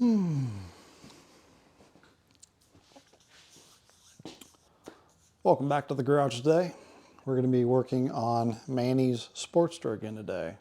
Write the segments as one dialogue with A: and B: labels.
A: Welcome back to the garage today. We're going to be working on Mannys Sportster again today.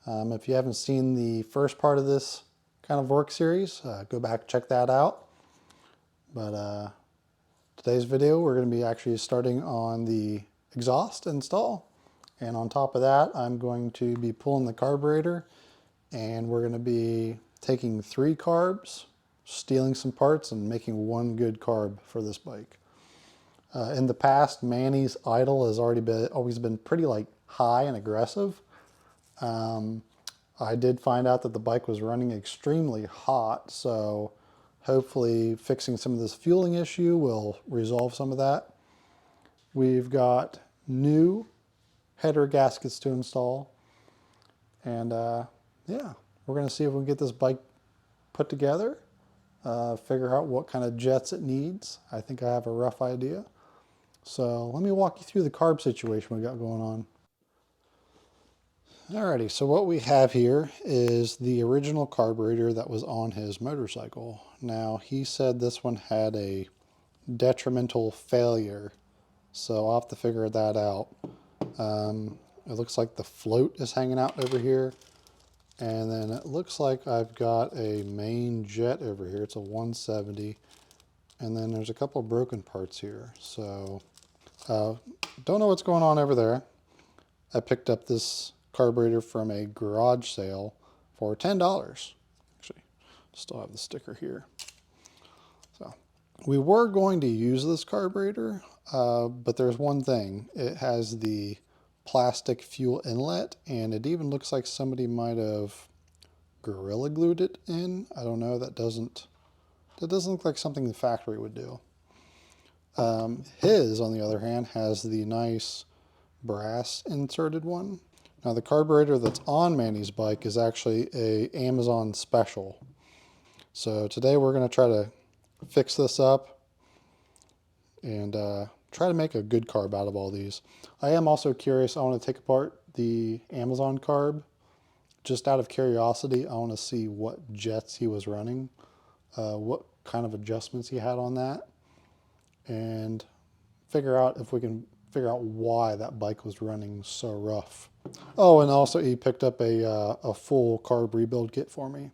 A: If you haven't seen the first part of this kind of work series, go back, check that out. But today's video, we're going to be actually starting on the exhaust install. And on top of that, I'm going to be pulling the carburetor, and we're going to be taking 3 carbs, stealing some parts, and making 1 good carb for this bike. In the past, Mannys idle has always been pretty high and aggressive. I did find out that the bike was running extremely hot, so hopefully fixing some of this fueling issue will resolve some of that. We've got new header gaskets to install, and yeah, we're going to see if we can get this bike put together, figure out what kind of jets it needs. I think I have a rough idea. So let me walk you through the carb situation we got going on. Alrighty, so what we have here is the original carburetor that was on his motorcycle. Now, he said this one had a detrimental failure, so I'll have to figure that out. It looks like the float is hanging out over here, and then it looks like I've got a main jet over here. It's a 170, and then there's a couple broken parts here. So don't know what's going on over there. I picked up this carburetor from a garage sale for $10. Actually, still have the sticker here. So we were going to use this carburetor, but there's one thing. It has the plastic fuel inlet, and it even looks like somebody might have Gorilla Glued it in. I don't know. That doesn't look like something the factory would do. His, on the other hand, has the nice brass inserted one. Now, the carburetor that's on Mannys' bike is actually a Amazon special. So today we're going to try to fix this up and try to make a good carb out of all these. I am also curious. I want to take apart the Amazon carb. Just out of curiosity, I want to see what jets he was running, what kind of adjustments he had on that, and figure out if we can figure out why that bike was running so rough. Oh, and also he picked up a full carb rebuild kit for me.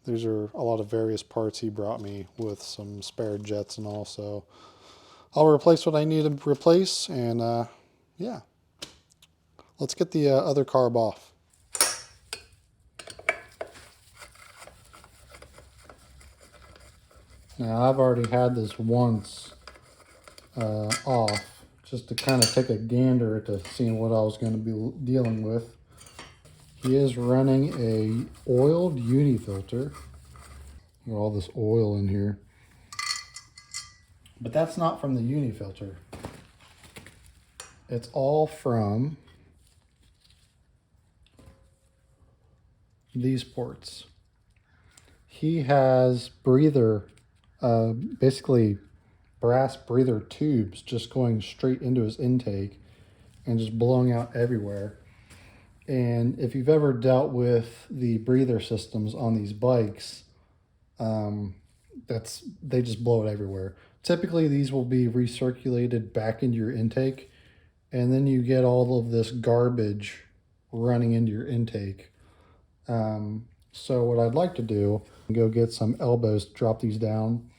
A: These are a lot of various parts he brought me with some spare jets and all, so I'll replace what I need to replace, and yeah. Let's get the other carb off. Now, I've already had this once off, just to kind of take a gander at seeing what I was going to be dealing with. He is running a oiled uni filter. All this oil in here. But that's not from the uni filter. It's all from these ports. He has breather, basically brass breather tubes just going straight into his intake and just blowing out everywhere. And if you've ever dealt with the breather systems on these bikes, they just blow it everywhere. Typically, these will be recirculated back into your intake, and then you get all of this garbage running into your intake. So what I'd like to do, go get some elbows, drop these down,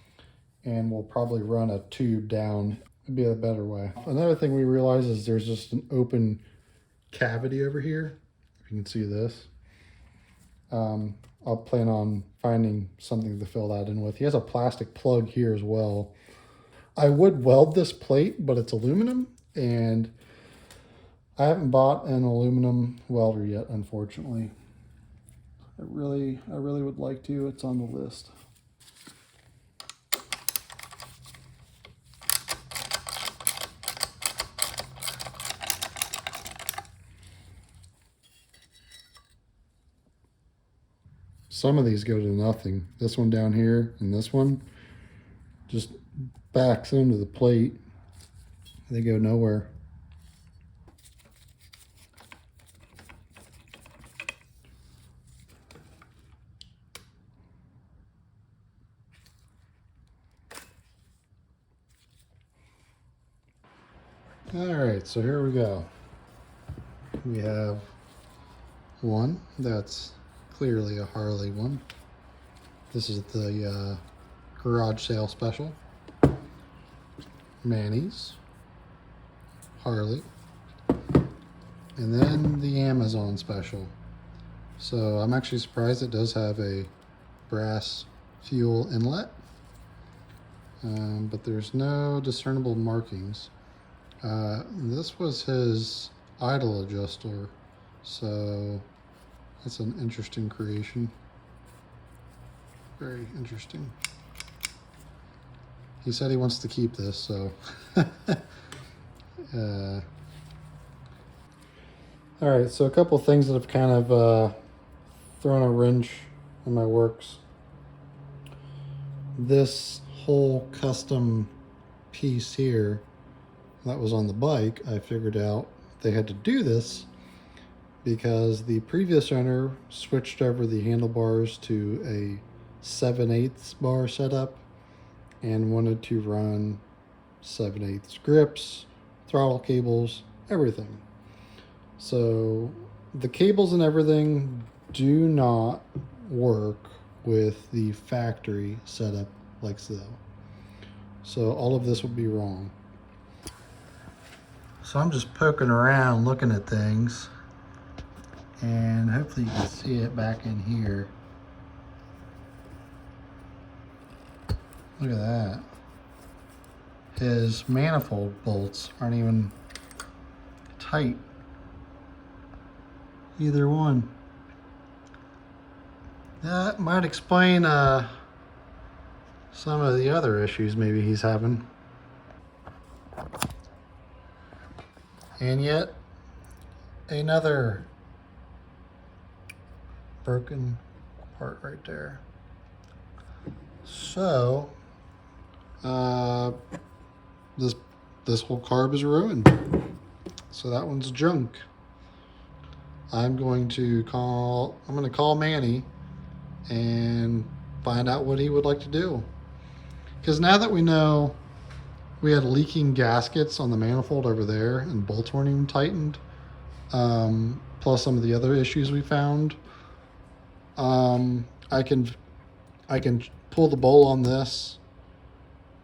A: and we'll probably run a tube down. It'd be a better way. Another thing we realize is there's just an open cavity over here. If you can see this. I'll plan on finding something to fill that in with. He has a plastic plug here as well. I would weld this plate, but it's aluminum, and I haven't bought an aluminum welder yet, unfortunately. I really would like to. It's on the list. Some of these go to nothing. This one down here and this one just backs into the plate. They go nowhere. Alright, so here we go. We have one that's clearly a Harley one. This is the garage sale special. Mannys, Harley, and then the Amazon special. So I'm actually surprised it does have a brass fuel inlet, but there's no discernible markings. This was his idle adjuster, so that's an interesting creation. Very interesting. He said he wants to keep this, so. All right, so a couple things that have kind of thrown a wrench in my works. This whole custom piece here that was on the bike, I figured out they had to do this because the previous owner switched over the handlebars to a 7/8 bar setup and wanted to run 7/8 grips, throttle cables, everything. So the cables and everything do not work with the factory setup like so. So all of this would be wrong. So I'm just poking around looking at things, and hopefully you can see it back in here. Look at that. His manifold bolts aren't even tight. Either one. That might explain some of the other issues maybe he's having. And yet, another broken part right there. So, this whole carb is ruined. So that one's junk. I'm going to call Manny and find out what he would like to do. Because now that we know we had leaking gaskets on the manifold over there and bolts weren't even tightened, plus some of the other issues we found, I can pull the bowl on this,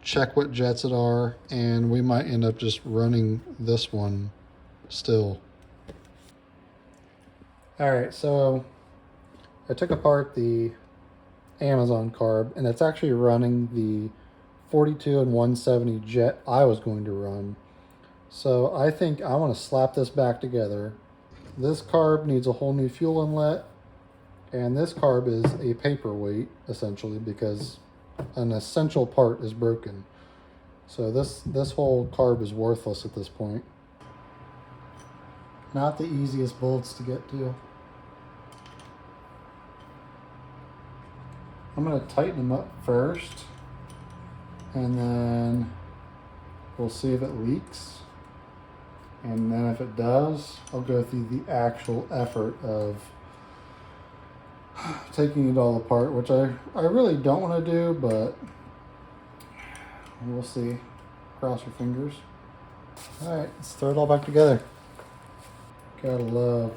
A: check what jets it are, and we might end up just running this one still. All right, so I took apart the Amazon carb, and it's actually running the 42 and 170 jet I was going to run. So I think I want to slap this back together. This carb needs a whole new fuel inlet, and this carb is a paperweight essentially because an essential part is broken. So this whole carb is worthless at this point. Not the easiest bolts to get to. I'm going to tighten them up first, and then we'll see if it leaks. And then if it does, I'll go through the actual effort of taking it all apart, which I really don't want to do, but we'll see. Cross your fingers. All right, let's throw it all back together. Gotta love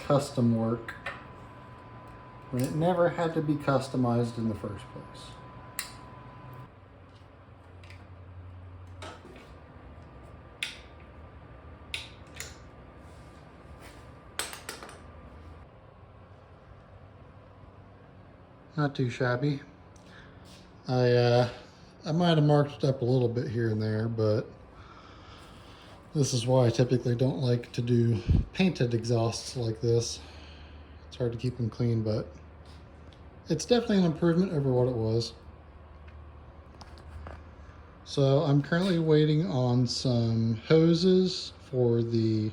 A: custom work when it never had to be customized in the first place. Not too shabby. I might have marked it up a little bit here and there, but this is why I typically don't like to do painted exhausts like this. It's hard to keep them clean, but it's definitely an improvement over what it was. So I'm currently waiting on some hoses for the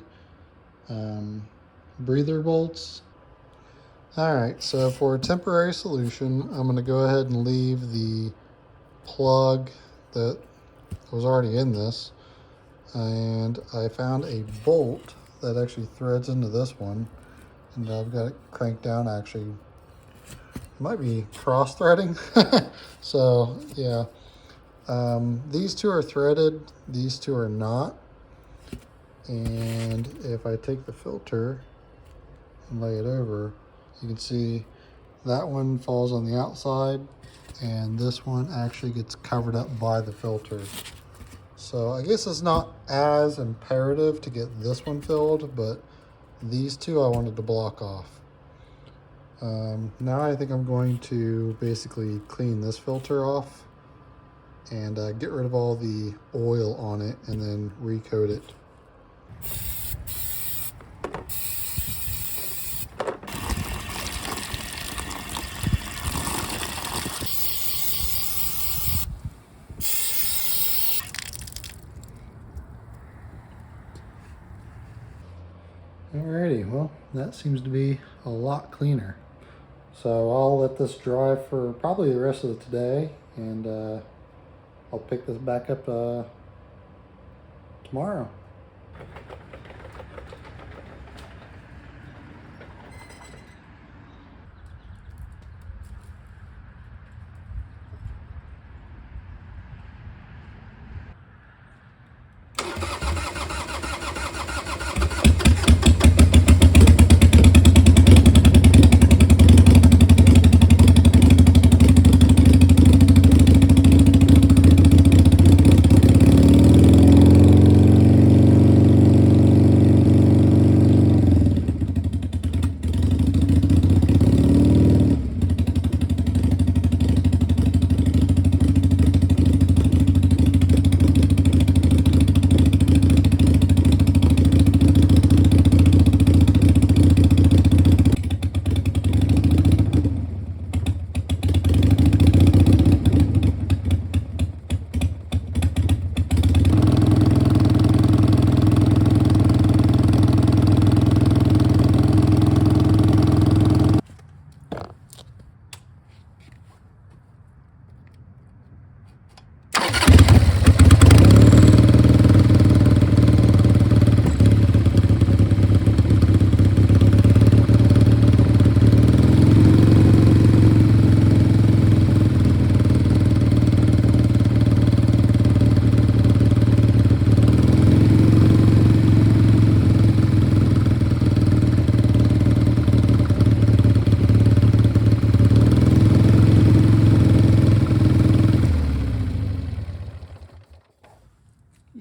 A: breather bolts. All right, so for a temporary solution, I'm going to go ahead and leave the plug that was already in this. And I found a bolt that actually threads into this one. And I've got it cranked down actually. It might be cross threading. So yeah, These two are threaded, these two are not. And if I take the filter and lay it over, you can see that one falls on the outside and this one actually gets covered up by the filter. So I guess it's not as imperative to get this one filled, but these two I wanted to block off. Now I think I'm going to basically clean this filter off and get rid of all the oil on it and then recoat it. Alrighty, well, that seems to be a lot cleaner. So I'll let this dry for probably the rest of today, and I'll pick this back up tomorrow.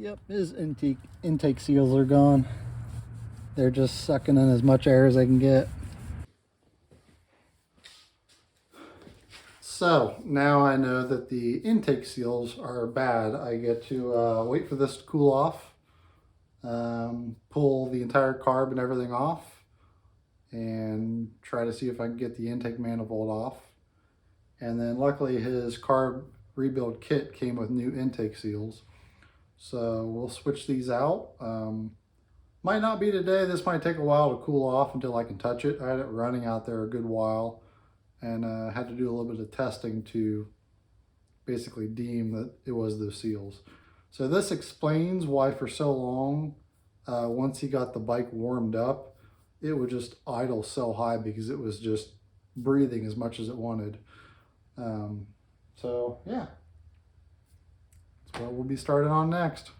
A: Yep, his intake seals are gone. They're just sucking in as much air as they can get. So now I know that the intake seals are bad. I get to wait for this to cool off, pull the entire carb and everything off, and try to see if I can get the intake manifold off. And then luckily his carb rebuild kit came with new intake seals. So we'll switch these out. Might not be today. This might take a while to cool off until I can touch it. I had it running out there a good while and had to do a little bit of testing to basically deem that it was those seals. So this explains why for so long, once he got the bike warmed up, it would just idle so high because it was just breathing as much as it wanted. So yeah, that's what we'll be starting on next.